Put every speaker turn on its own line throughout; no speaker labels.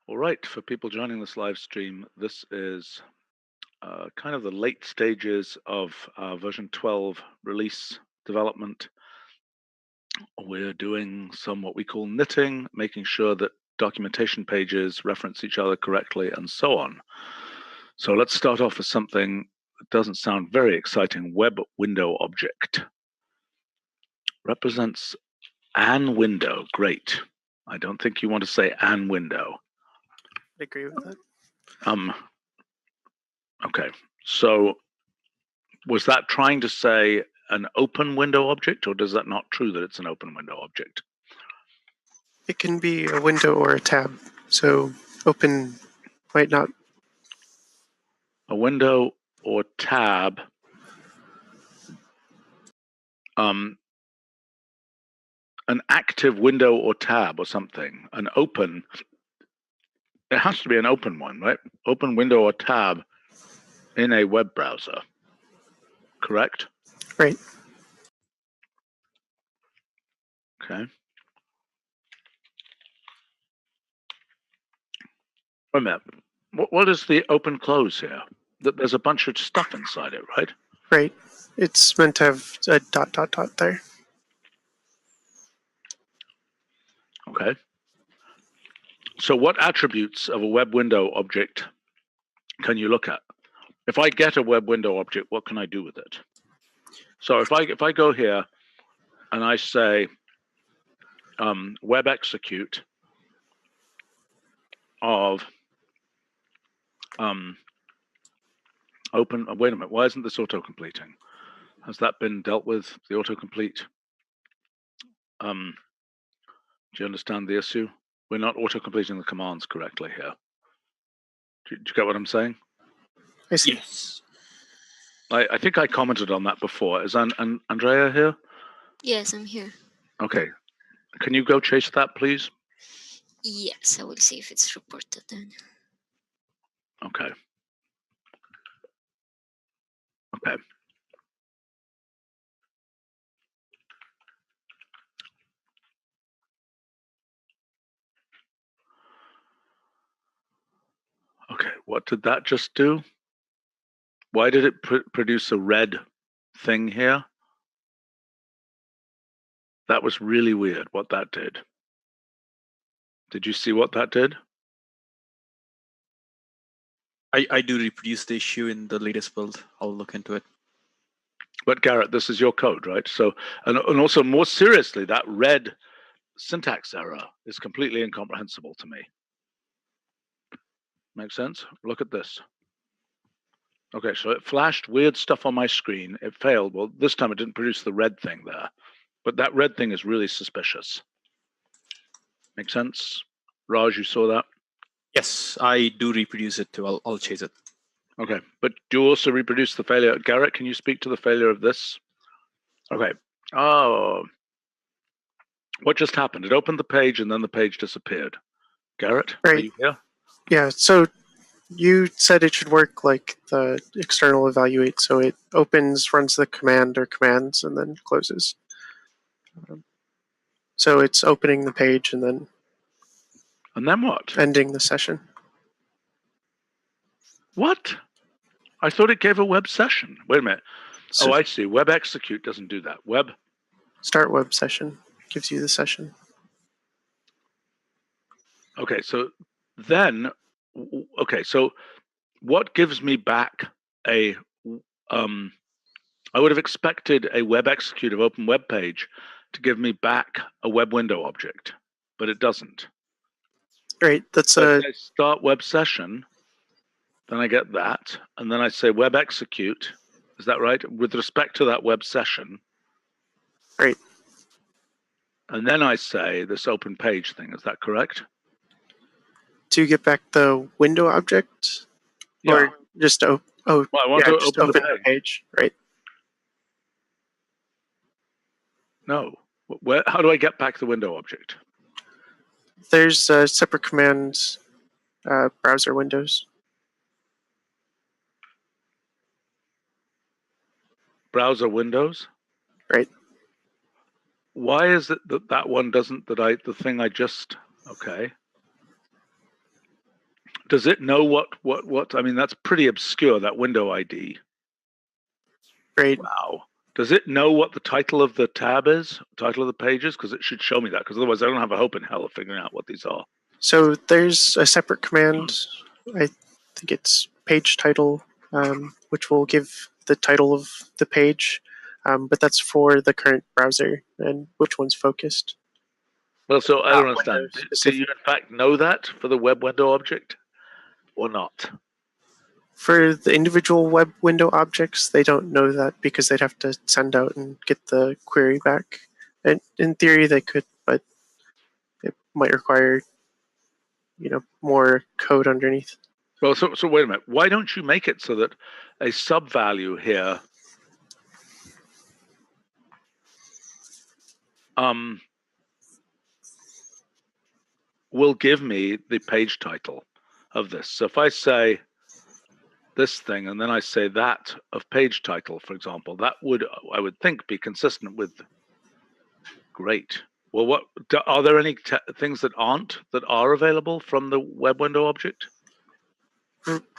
All right, for people joining this live stream, this is kind of the late stages of version 12 release development. We're doing some what we call knitting, making sure that documentation pages reference each other correctly and so on. So let's start off with something that doesn't sound very exciting. Web window object represents an window. Great. I don't think you want to say an window.
I agree with that.
Okay, so was that trying to say an open window object, or is that not true that it's an open window object?
It can be a window or a tab, so open might not.
A window or tab. An active window or tab or something. An open. It has to be an open one, right? Open window or tab in a web browser. Correct?
Right.
Okay. Wait a minute. What is the open close here? There's a bunch of stuff inside it, right?
Right. It's meant to have a ... there.
Okay. So what attributes of a web window object can you look at? If I get a web window object, what can I do with it? So if I go here and I say web execute of open, wait a minute, why isn't this auto-completing? Has that been dealt with, the autocomplete? Do you understand the issue? We're not auto-completing the commands correctly here. Do you get what I'm saying?
I see.
Yes.
I think I commented on that before. Is Andrea here?
Yes, I'm here.
Okay. Can you go chase that, please?
Yes, I will see if it's reported then.
Okay. Okay. Okay, what did that just do? Why did it produce a red thing here? That was really weird what that did. Did you see what that did?
I do reproduce the issue in the latest build. I'll look into it.
But Garrett, this is your code, right? So, and also more seriously, that red syntax error is completely incomprehensible to me. Make sense? Look at this. Okay, so it flashed weird stuff on my screen. It failed. Well, this time it didn't produce the red thing there. But that red thing is really suspicious. Make sense? Raj, you saw that?
Yes, I do reproduce it too. I'll chase it.
Okay, but do you also reproduce the failure? Garrett, can you speak to the failure of this? Okay. Oh, what just happened? It opened the page and then the page disappeared. Garrett,
Right.
are you here?
Yeah, so you said it should work like the external evaluate, so it opens, runs the command or commands, and then closes. So it's opening the page and then
what?
ending the session.
What? I thought it gave a web session. Wait a minute.
So
Oh, I see. Web execute doesn't do that. Web.
start web session gives you the session.
Okay, so then, okay, so what gives me back a, I would have expected a web execute of open web page to give me back a web window object, but it doesn't.
Right, that's
So
a
if I start web session, then I get that, and then I say web execute. Is that right? With respect to that web session.
right.
And then I say this open page thing. Is that correct?
To get back the window object,
Yeah.
or just
Well, I want to
just
open the
the page. Right.
No. Where? How do I get back the window object?
There's a separate command, browser windows.
Browser windows.
Right.
Why is it that that one doesn't? The thing I just okay. Does it know what? I mean, that's pretty obscure, that window ID.
Right.
Wow. Does it know what the title of the tab is, title of the page is? Because it should show me that, because otherwise I don't have a hope in hell of figuring out what these are.
So there's a separate command. I think it's page title, which will give the title of the page, but that's for the current browser and which one's focused.
Well, so I don't
Not
understand.
window
Do you
specific.
in fact know that for the web window object or not?
For the individual web window objects, they don't know that because they'd have to send out and get the query back. And in theory, they could, but it might require, more code underneath.
Well, so wait a minute. Why don't you make it so that a sub value here will give me the page title of this? So if I say this thing and then I say that of page title, for example, that would, I would think, be consistent with. Great. Well, what are there any things that are available from the web window object?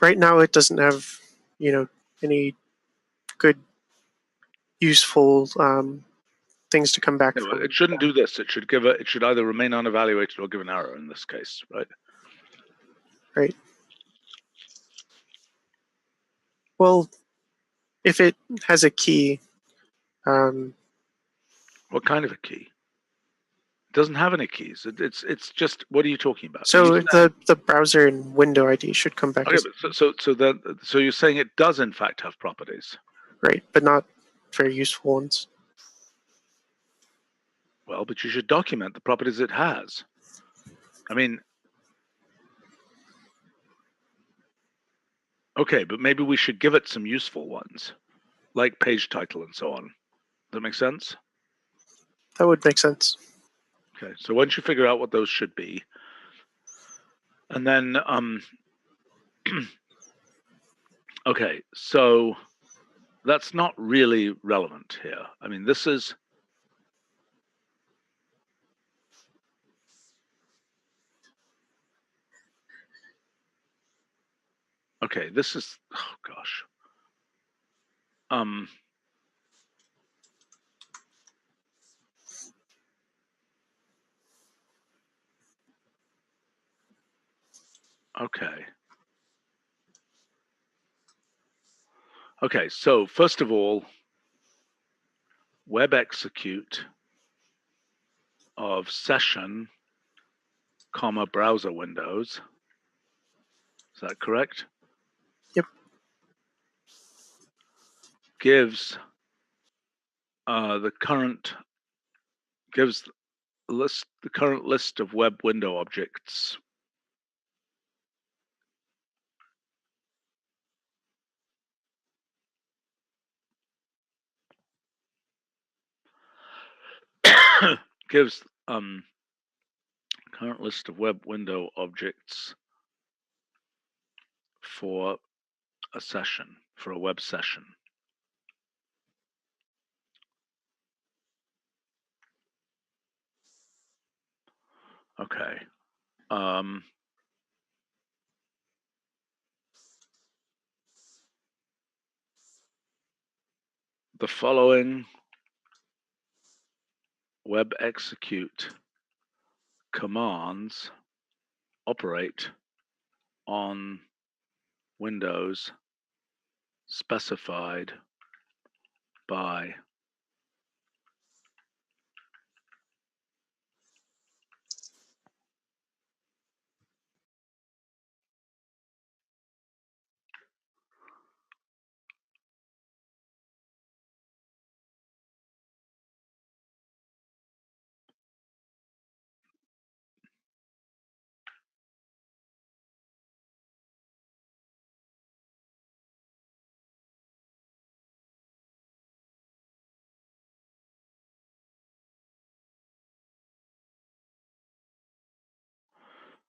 Right now, it doesn't have, any good, useful things to come back
No,
from.
it shouldn't do this. It should it should either remain unevaluated or give an error in this case, right?
Right. Well, if it has a key,
What kind of a key? It doesn't have any keys. It's just, what are you talking about?
so the browser and window ID should come back
Okay,
as
but so you're saying it does in fact have properties?
right, but not very useful ones.
Well, but you should document the properties it has. I mean, okay, but maybe we should give it some useful ones, like page title and so on. Does that make sense?
That would make sense.
Okay, so once you figure out what those should be, and then okay, so that's not really relevant here. I mean, this is okay. This is, oh gosh. Okay. Okay, so first of all, web execute of session, comma, browser windows. Is that correct?
Yep.
Gives the current list of web window objects. Gives current list of web window objects for a session, for a web session. Okay. The following web execute commands operate on Windows specified by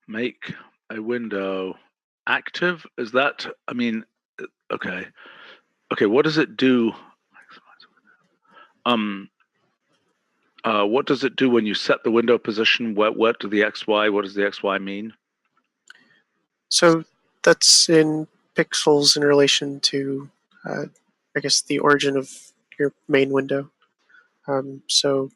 make a window active. Is that, I mean, okay. Okay, what does it do? What does it do when you set the window position? What do the XY, what does the XY mean?
So that's in pixels in relation to, I guess, the origin of your main window. So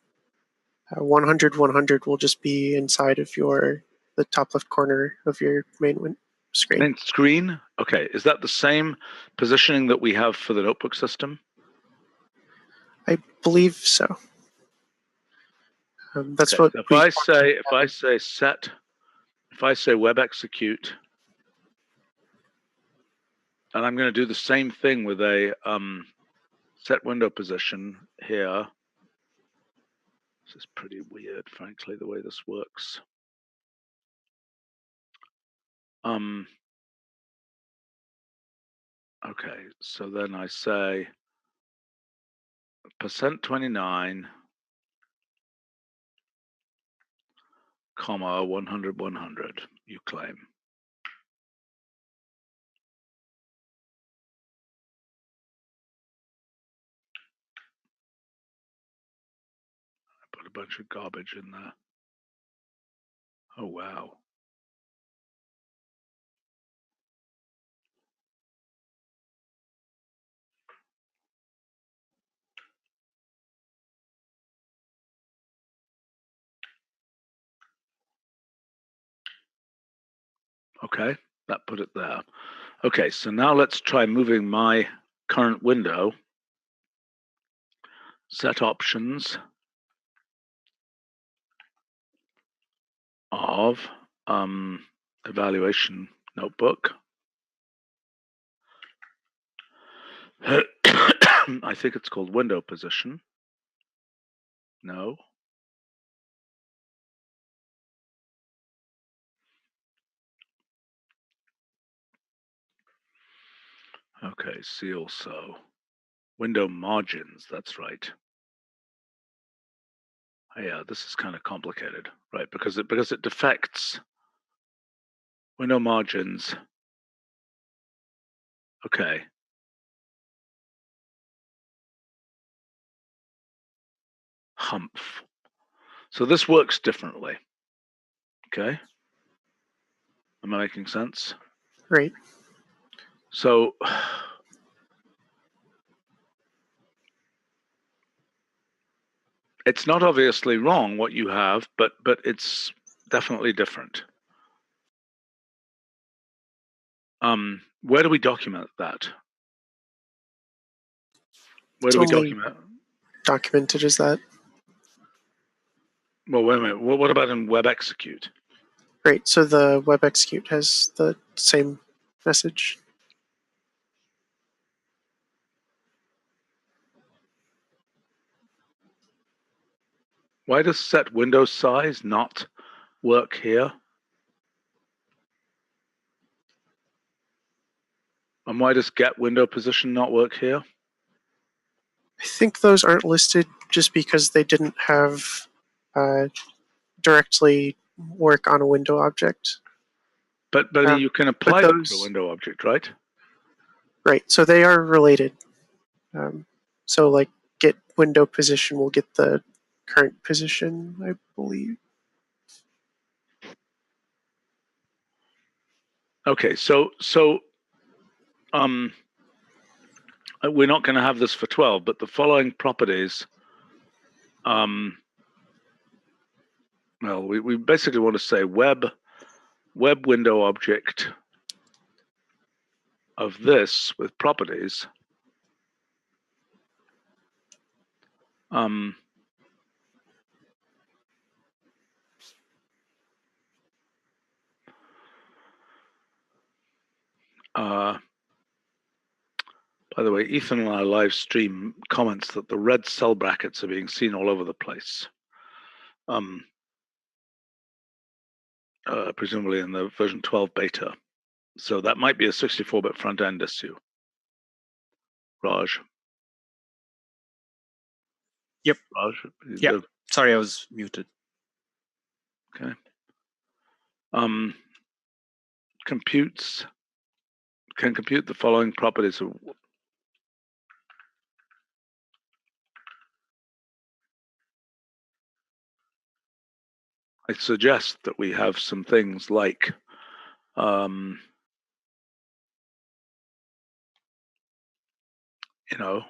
100, 100 will just be inside of the top left corner of your main screen.
Main screen? Okay, is that the same positioning that we have for the notebook system?
I believe so. That's
okay,
what
so if I say web execute, and I'm going to do the same thing with a set window position here. This is pretty weird, frankly, the way this works. Okay, so then I say %29, comma 100, 100. You claim. I put a bunch of garbage in there. Oh wow. Okay, that put it there. Okay, so now let's try moving my current window. Set options of evaluation notebook. I think it's called window position. No. Okay, see also window margins. That's right. Oh, yeah, this is kind of complicated, right? Because it defects window margins. Okay. Humph. So this works differently. Okay. Am I making sense?
Right.
So it's not obviously wrong what you have, but it's definitely different. Where do we document that? Where do we document?
Documented as that.
Well, wait a minute. What about in web execute?
Right. So the web execute has the same message.
Why does set window size not work here? And why does get window position not work here?
I think those aren't listed just because they didn't have directly work on a window object.
But you can apply them to a window object, right?
Right. So they are related. So like get window position will get the current position, I believe.
Okay, so we're not going to have this for 12, but the following properties. Well, we basically want to say web window object of this with properties. By the way, Ethan on our live stream comments that the red cell brackets are being seen all over the place. Presumably in the version 12 beta. So that might be a 64-bit front-end issue. Raj?
Yep.
Raj?
Yeah. Sorry, I was muted.
Okay. Can compute the following properties of I suggest that we have some things like You know,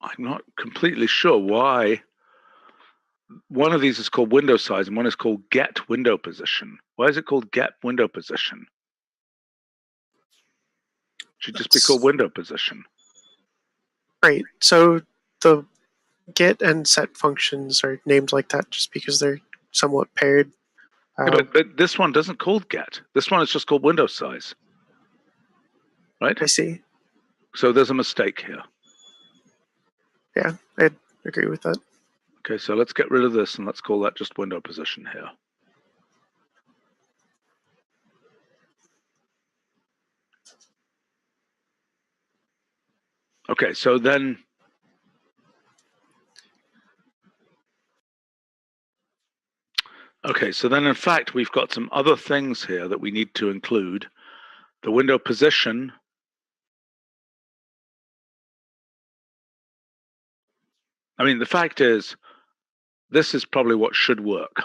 I'm not completely sure why one of these is called window size and one is called get window position. Why is it called get window position? Should just be called window position.
Right. So the get and set functions are named like that just because they're somewhat paired.
Yeah, but this one doesn't called get. This one is just called window size. Right?
I see.
So there's a mistake here.
Yeah, I'd agree with that.
Okay, so let's get rid of this and let's call that just window position here. Okay, so then in fact, we've got some other things here that we need to include. The window position. I mean, the fact is, this is probably what should work.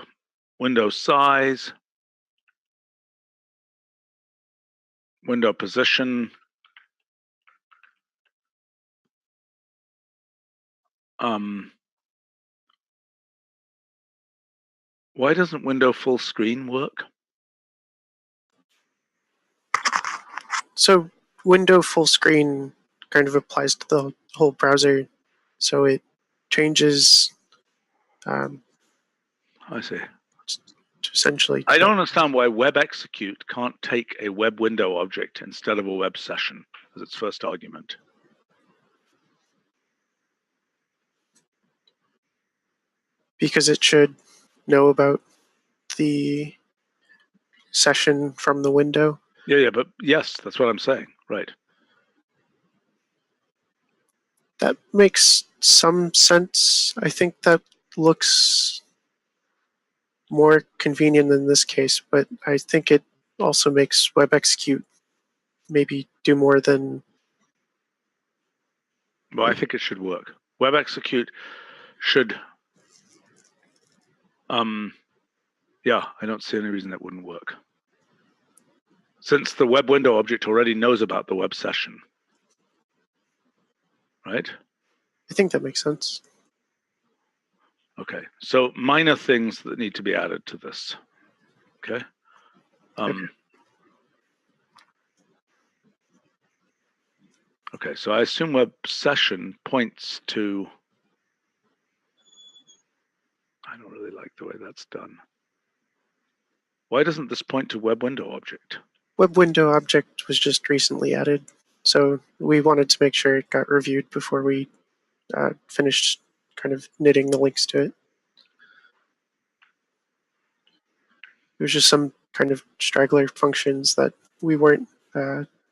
Window size, window position, why doesn't window full screen work?
So window full screen kind of applies to the whole browser. So it changes
I see.
Essentially.
I don't understand why web execute can't take a web window object instead of a web session as its first argument.
Because it should know about the session from the window.
Yeah, but yes, that's what I'm saying. Right.
That makes some sense. I think that looks more convenient in this case, but I think it also makes web execute maybe do more than.
Well, I think it should work. Web execute should. Yeah, I don't see any reason that wouldn't work. Since the web window object already knows about the web session. Right?
I think that makes sense.
Okay, so minor things that need to be added to this. Okay. Okay, so I assume web session points to. I don't really like the way that's done. Why doesn't this point to web window object?
Web window object was just recently added, so we wanted to make sure it got reviewed before we finished kind of knitting the links to it. It was just some kind of straggler functions that we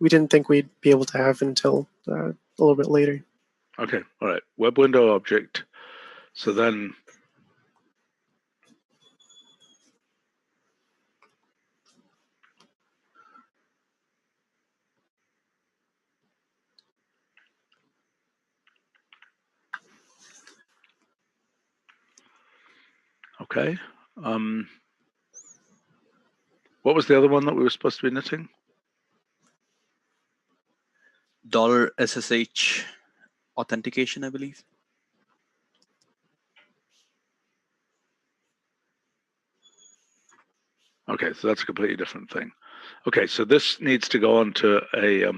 didn't think we'd be able to have until a little bit later.
Okay, all right. Web window object. So then. Okay. What was the other one that we were supposed to be knitting?
$SSH authentication, I believe.
Okay, so that's a completely different thing. Okay, so this needs to go on to a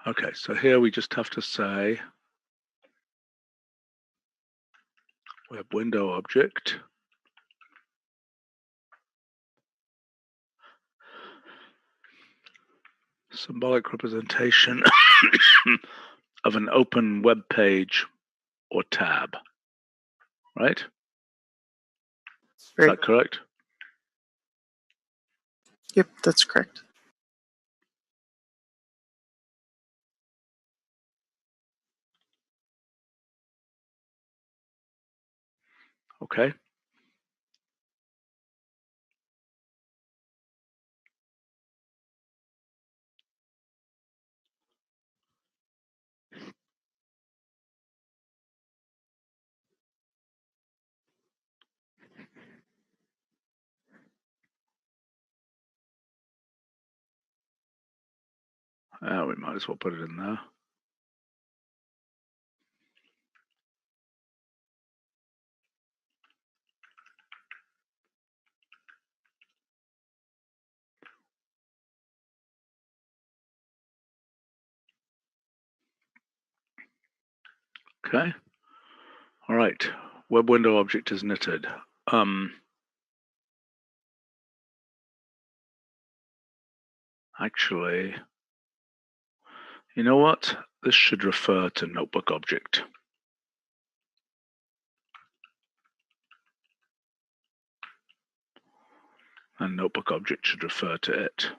okay, so here we just have to say web window object. Symbolic representation of an open web page or tab, right? Is
Right.
that correct?
Yep, that's correct.
Okay. We might as well put it in there. Okay. All right. Web window object is knitted. Actually, you know what? This should refer to notebook object. And notebook object should refer to it.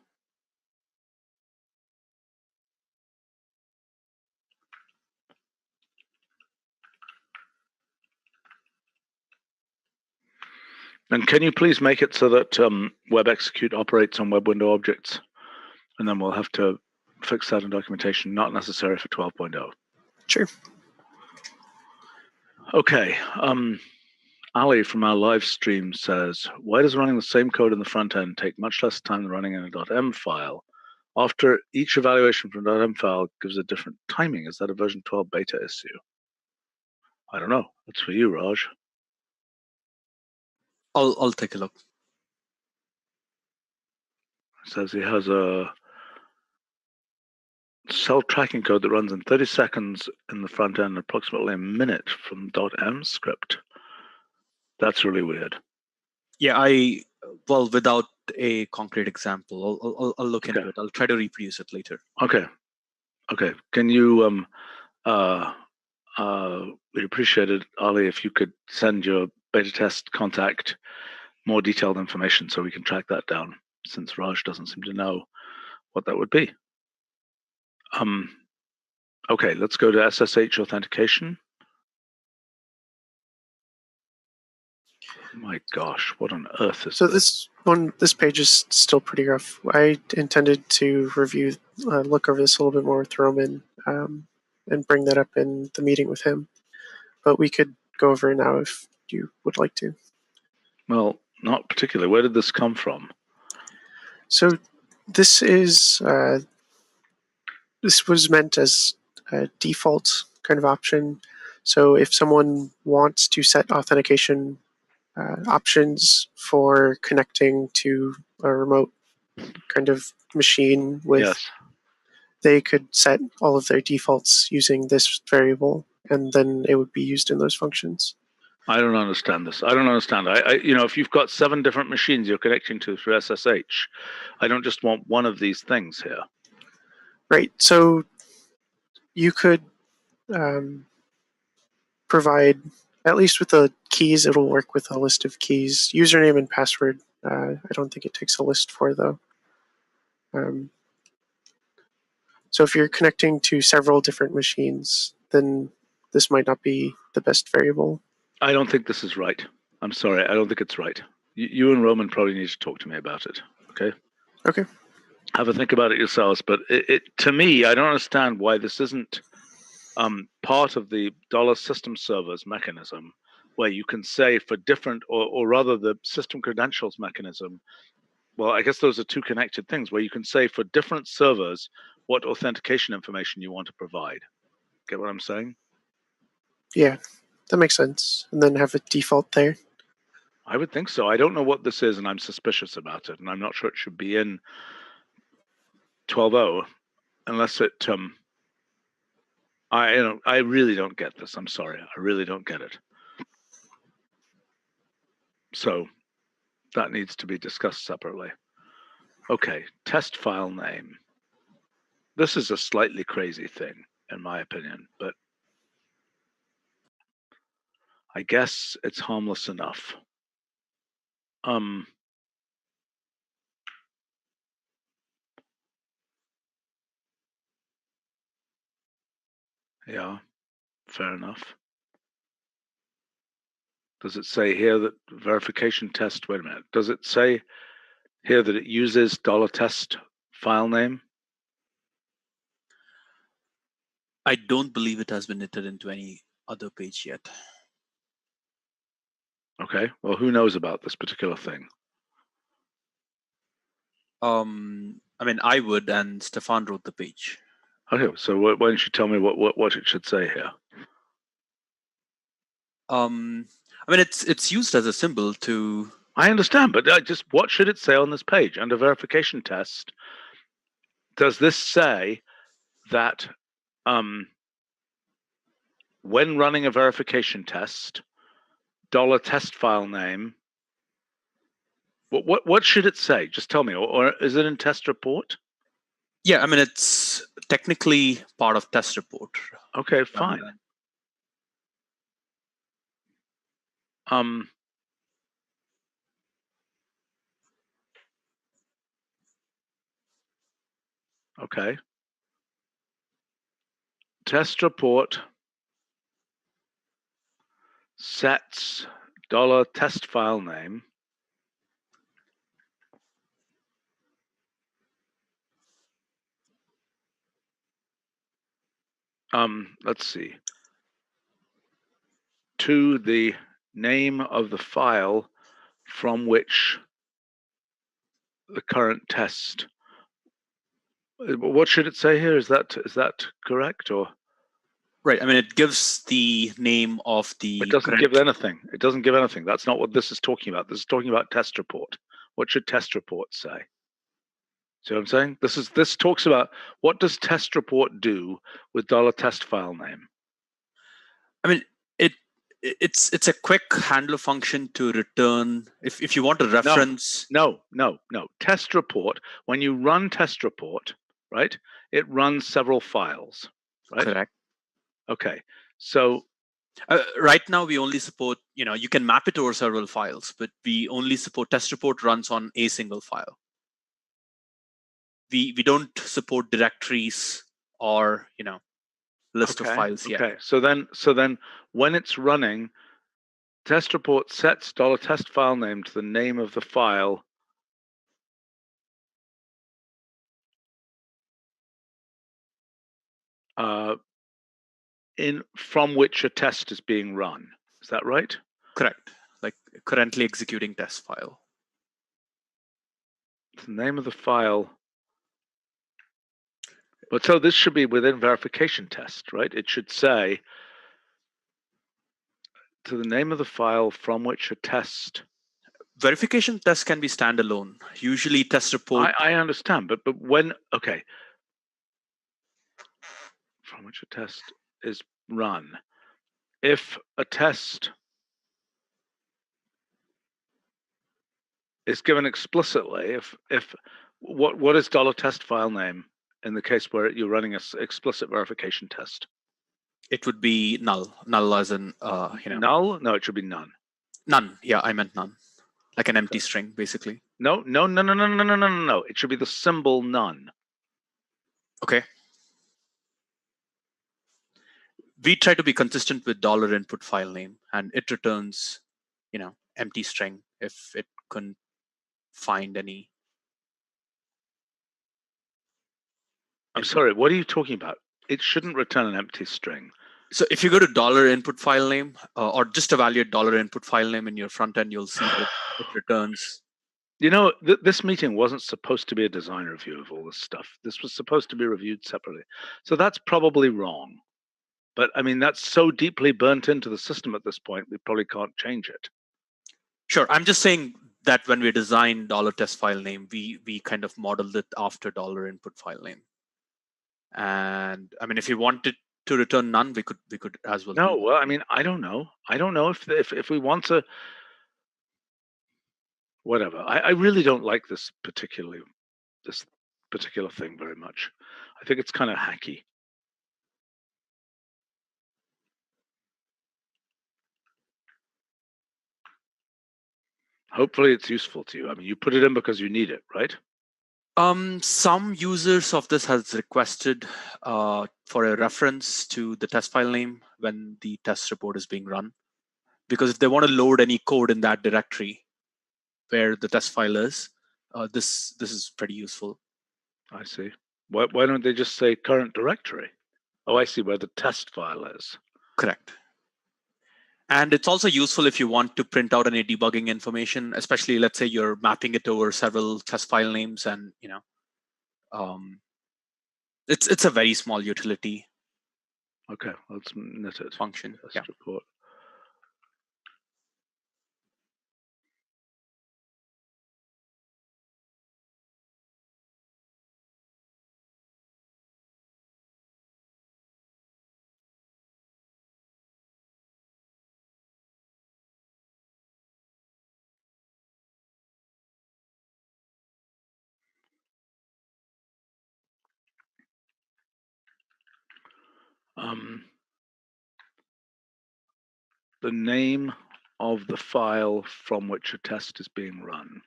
And can you please make it so that web execute operates on web window objects? And then we'll have to fix that in documentation, not necessary for 12.0.
Sure.
Okay. Ali from our live stream says, why does running the same code in the front end take much less time than running in a .m file? After each evaluation from .m file gives a different timing. Is that a version 12 beta issue? I don't know. That's for you, Raj.
I'll take a look.
It says he has a cell tracking code that runs in 30 seconds in the front end, approximately a minute from .m script. That's really weird.
Yeah, well, without a concrete example, I'll look into it. I'll try to reproduce it later.
Okay. Can you we'd appreciate it, Ali, if you could send your beta test contact more detailed information so we can track that down, since Raj doesn't seem to know what that would be. Okay, let's go to SSH authentication. Oh my gosh, what on earth is
this? This page is still pretty rough. I intended to review, look over this a little bit more with Roman, and bring that up in the meeting with him. But we could go over it now if you would like to.
Well, not particularly. Where did this come from?
So this is this was meant as a default kind of option. So if someone wants to set authentication options for connecting to a remote kind of machine with,
Yes.
they could set all of their defaults using this variable, and then it would be used in those functions.
I don't understand this. I don't understand. If you've got 7 different machines you're connecting to through SSH, I don't just want one of these things here.
Right. So you could provide, at least with the keys, it'll work with a list of keys. Username and password, I don't think it takes a list for, though. So if you're connecting to several different machines, then this might not be the best variable.
I don't think this is right. I'm sorry. I don't think it's right. You and Roman probably need to talk to me about it. Okay?
Okay.
Have a think about it yourselves. But to me, I don't understand why this isn't part of the dollar system servers mechanism, where you can say for different, or rather the system credentials mechanism. Well, I guess those are 2 connected things, where you can say for different servers what authentication information you want to provide. Get what I'm saying?
Yeah, that makes sense. And then have a default there.
I would think so. I don't know what this is, and I'm suspicious about it, and I'm not sure it should be in 12.0 unless it. I really don't get this. I'm sorry. I really don't get it. So that needs to be discussed separately. Okay, test file name. This is a slightly crazy thing, in my opinion, but I guess it's harmless enough. Yeah, fair enough. Does it say here that verification test? Wait a minute. Does it say here that it uses $test file name?
I don't believe it has been knitted into any other page yet.
Okay. Well, who knows about this particular thing?
I mean, I would, and Stefan wrote the page.
Okay. So why don't you tell me what it should say here?
I mean, it's used as a symbol to.
I understand, but just what should it say on this page under verification test? Does this say that when running a verification test, $test file name? What should it say? Just tell me, or is it in test report?
Yeah, I mean, it's technically part of test report.
Okay, fine. Okay. Test report sets $test file name. Let's see. To the name of the file from which the current test. What should it say here? Is that correct or?
Right. I mean, it gives the name of the.
It doesn't give anything. It doesn't give anything. That's not what this is talking about. This is talking about test report. What should test report say? See what I'm saying? This talks about what does test report do with $test file name.
I mean, it's a quick handler function to return if you want to reference.
No. Test report. When you run test report, right? It runs several files, right?
Correct.
Okay. So
right now we only support, you can map it over several files, but we only support test report runs on a single file. We don't support directories or list of files yet.
Okay. So then when it's running, test report sets $test file name to the name of the file from which a test is being run. Is that right?
Correct. Like currently executing test file.
The name of the file. But so this should be within verification test, right? It should say to the name of the file from which a test.
Verification test can be standalone. Usually test report.
I understand, but when, okay. From which a test is run. If a test is given explicitly, if what is $test file name in the case where you're running an explicit verification test?
It would be null. Null as in
Null? No, it should be none.
None. Yeah, I meant none. Like an empty string, basically.
No. It should be the symbol none.
Okay. We try to be consistent with $input file name, and it returns, empty string if it couldn't find any.
I'm sorry, what are you talking about? It shouldn't return an empty string.
So if you go to $input file name or just evaluate $input file name in your front end, you'll see that it returns.
This meeting wasn't supposed to be a design review of all this stuff. This was supposed to be reviewed separately. So that's probably wrong. But I mean, that's so deeply burnt into the system at this point, we probably can't change it.
Sure. I'm just saying that when we design $test file name, we kind of modeled it after $input file name. And I mean, if you wanted to return none, we could as well.
No, well, I mean, I don't know if we want to. Whatever. I really don't like this particular thing very much. I think it's kind of hacky. Hopefully it's useful to you. I mean, you put it in because you need it, right?
Some users of this has requested for a reference to the test file name when the test report is being run, because if they want to load any code in that directory where the test file is, this is pretty useful.
I see. Why don't they just say current directory? Oh, I see, where the test file is.
Correct. And it's also useful if you want to print out any debugging information, especially let's say you're mapping it over several test file names, and it's a very small utility.
Okay, let's knit it.
Function.
Test
Yeah.
report. The name of the file from which a test is being run.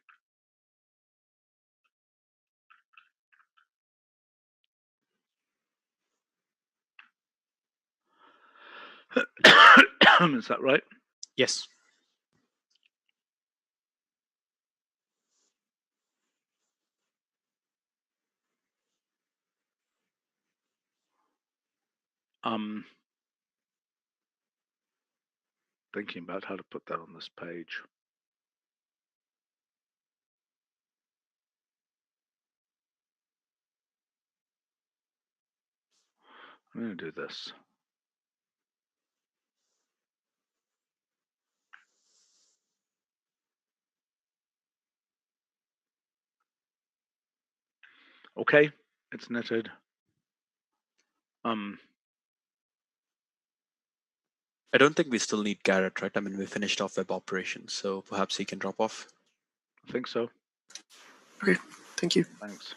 Is that right?
Yes.
Thinking about how to put that on this page. I'm going to do this. Okay, it's knitted.
I don't think we still need Garrett, right? I mean, we finished off web operations, so perhaps he can drop off.
I think so.
Okay, thank you.
Thanks.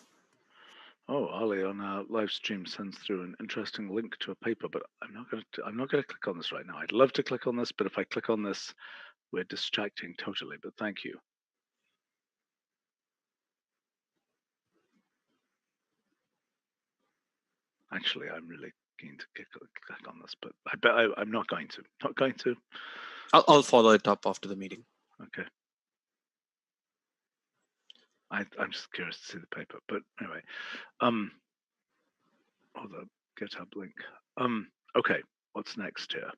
Oh, Ali on our live stream sends through an interesting link to a paper, but I'm not going to click on this right now. I'd love to click on this, but if I click on this, we're distracting totally. But thank you. Actually, I'm really keen to click on this, but I bet I'm not going to. Not going to.
I'll follow it up after the meeting.
Okay. I'm just curious to see the paper, but anyway, the GitHub link. Okay, what's next here?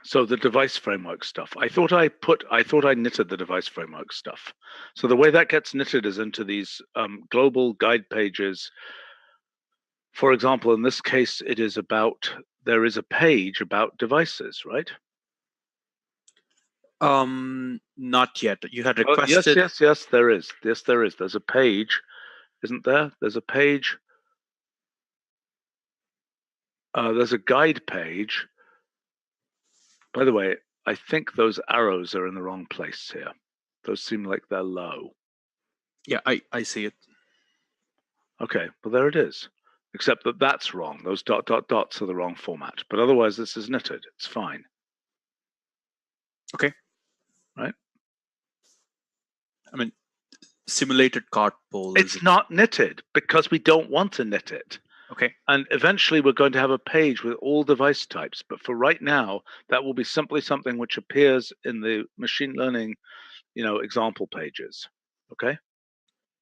So the device framework stuff. I thought I knitted the device framework stuff. So the way that gets knitted is into these global guide pages. For example, in this case, there is a page about devices, right?
Not yet. You had requested.
Yes, there is. Yes, there is. There's a page, isn't there? There's a page. There's a guide page. By the way, I think those arrows are in the wrong place here. Those seem like they're low.
Yeah, I see it.
Okay, well, there it is. Except that that's wrong. Those ... dots are the wrong format. But otherwise, this is knitted. It's fine.
Okay.
Right?
I mean, simulated cart poll.
It's not knitted because we don't want to knit it.
Okay.
And eventually we're going to have a page with all device types. But for right now, that will be simply something which appears in the machine learning, example pages. Okay?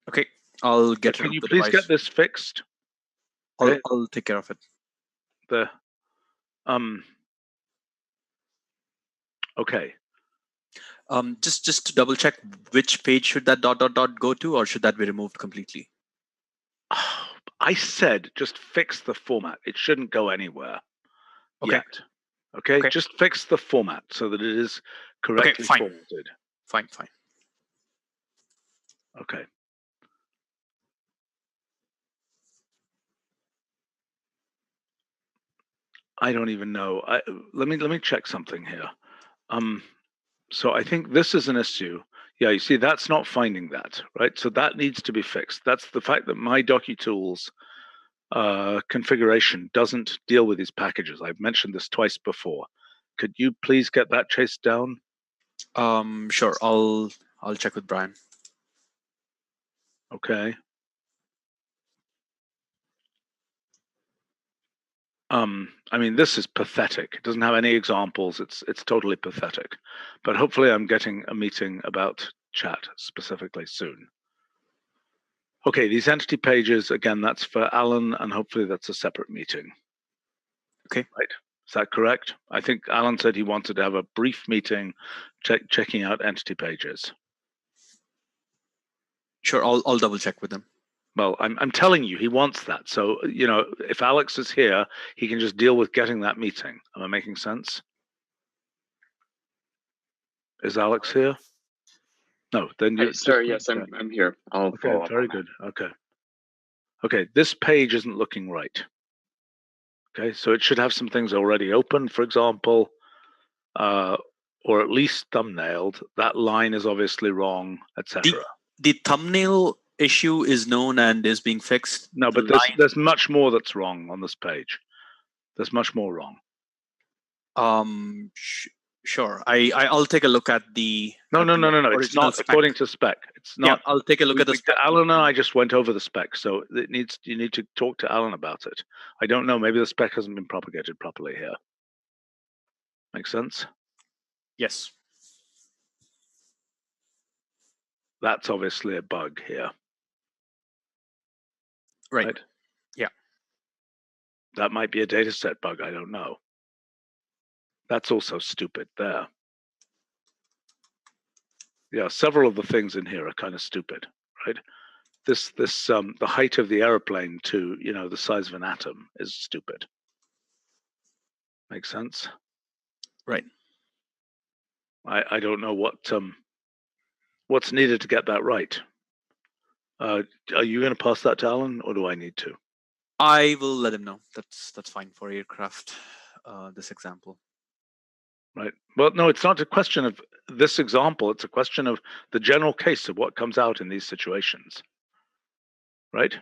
Okay. I'll get
Can
rid
you
of the
please
device.
get this fixed?
Okay. I'll take care of it.
Okay.
Just to double check, which page should that ... go to, or should that be removed completely?
I said just fix the format. It shouldn't go anywhere yet. Okay? Just fix the format so that it is correctly formatted.
Fine.
Okay. I don't even know. Let me check something here. So I think this is an issue. Yeah, you see, that's not finding that, right? So that needs to be fixed. That's the fact that my DocuTools configuration doesn't deal with these packages. I've mentioned this twice before. Could you please get that chased down?
Sure. I'll check with Brian.
Okay. I mean, this is pathetic. It doesn't have any examples. It's totally pathetic. But hopefully I'm getting a meeting about chat specifically soon. Okay, these entity pages, again, that's for Alan, and hopefully that's a separate meeting.
Okay.
Right. Is that correct? I think Alan said he wanted to have a brief meeting checking out entity pages.
Sure, I'll double check with him.
Well, I'm telling you, he wants that. So, you know, if Alex is here, he can just deal with getting that meeting. Am I making sense? Is Alex here? No, then you.
Sorry, yes, I'm here. I'll follow
Okay,
up
very
on that.
good. Okay. Okay, this page isn't looking right. Okay, so it should have some things already open, for example, or at least thumbnailed. That line is obviously wrong, etc.
The thumbnail issue is known and is being fixed.
No, but there's much more that's wrong on this page. There's much more wrong.
Sure. I'll take a look at the.
No. It's not
spec.
according to spec. It's not.
Yeah, I'll take a look at the spec.
Alan and I just went over the spec, so you need to talk to Alan about it. I don't know. Maybe the spec hasn't been propagated properly here. Make sense?
Yes.
That's obviously a bug here.
Right. Yeah.
That might be a dataset bug. I don't know. That's also stupid there. Yeah, several of the things in here are kind of stupid, right? This the height of the airplane to, you know, the size of an atom is stupid. Makes sense?
Right.
I don't know what's needed to get that right. Are you going to pass that to Alan, or do I need to?
I will let him know. That's fine for aircraft. This example. Right.
Well, no, it's not a question of this example. It's a question of the general case of what comes out in these situations. Right.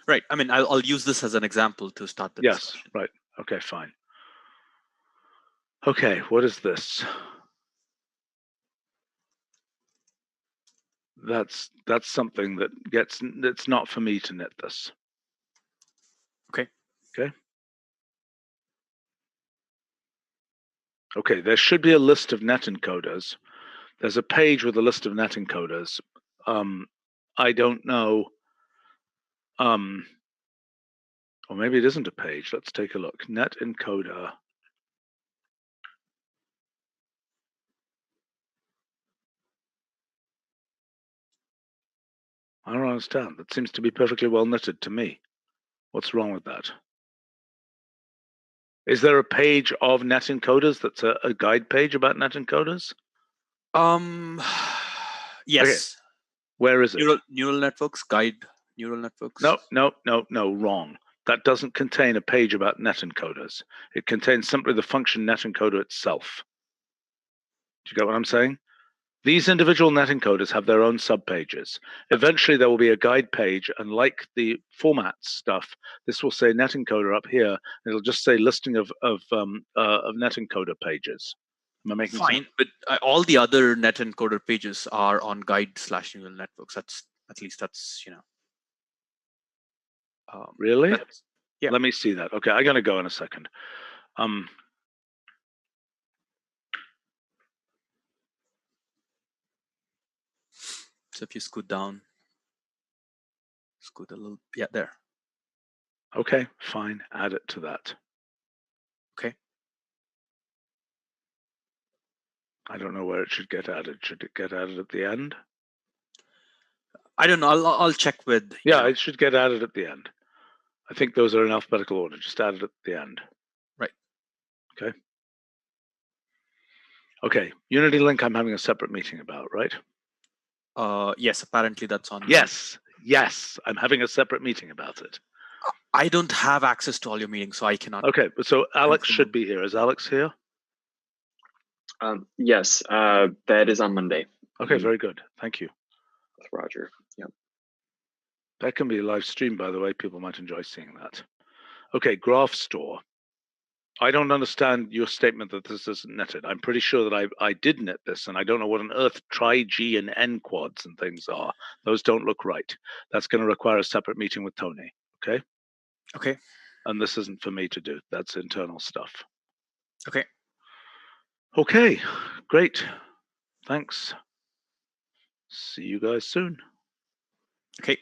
Right. I mean, I'll use this as an example to start the discussion.
Yes. Right. Okay. Fine. Okay. What is this? That's something that's not for me to knit this.
Okay.
Okay. Okay, there should be a list of net encoders. There's a page with a list of net encoders. I don't know. Or maybe it isn't a page. Let's take a look. Net encoder. I don't understand. That seems to be perfectly well knitted to me. What's wrong with that? Is there a page of net encoders that's a guide page about net encoders?
Yes.
Okay. Where is it?
Neural networks, guide neural networks.
No, wrong. That doesn't contain a page about net encoders. It contains simply the function net encoder itself. Do you get what I'm saying? These individual net encoders have their own subpages. Eventually, there will be a guide page, and like the format stuff, this will say net encoder up here. And it'll just say listing of net encoder pages. Am I making
fine?
sense?
But all the other net encoder pages are on guide/neural networks. That's you know.
Really?
Yeah.
Let me see that. Okay, I'm gonna go in a second.
So if you scoot down, scoot a little, yeah, there.
Okay, fine. Add it to that.
Okay.
I don't know where it should get added. Should it get added at the end?
I don't know. I'll check with.
Yeah, it should get added at the end. I think those are in alphabetical order. Just add it at the end.
Right.
Okay. Okay. Unity Link, I'm having a separate meeting about, right?
Yes, apparently that's on.
Yes, I'm having a separate meeting about it.
I don't have access to all your meetings, so I cannot.
Okay, so Alex should be here. Is Alex here?
Yes, that is on Monday.
Okay, very good. Thank you.
With Roger. Yep.
That can be a live stream, by the way. People might enjoy seeing that. Okay, Graph Store. I don't understand your statement that this isn't netted. I'm pretty sure that I did net this, and I don't know what on earth tri-G and N quads and things are. Those don't look right. That's going to require a separate meeting with Tony. Okay.
Okay.
And this isn't for me to do. That's internal stuff.
Okay.
Okay. Great. Thanks. See you guys soon.
Okay.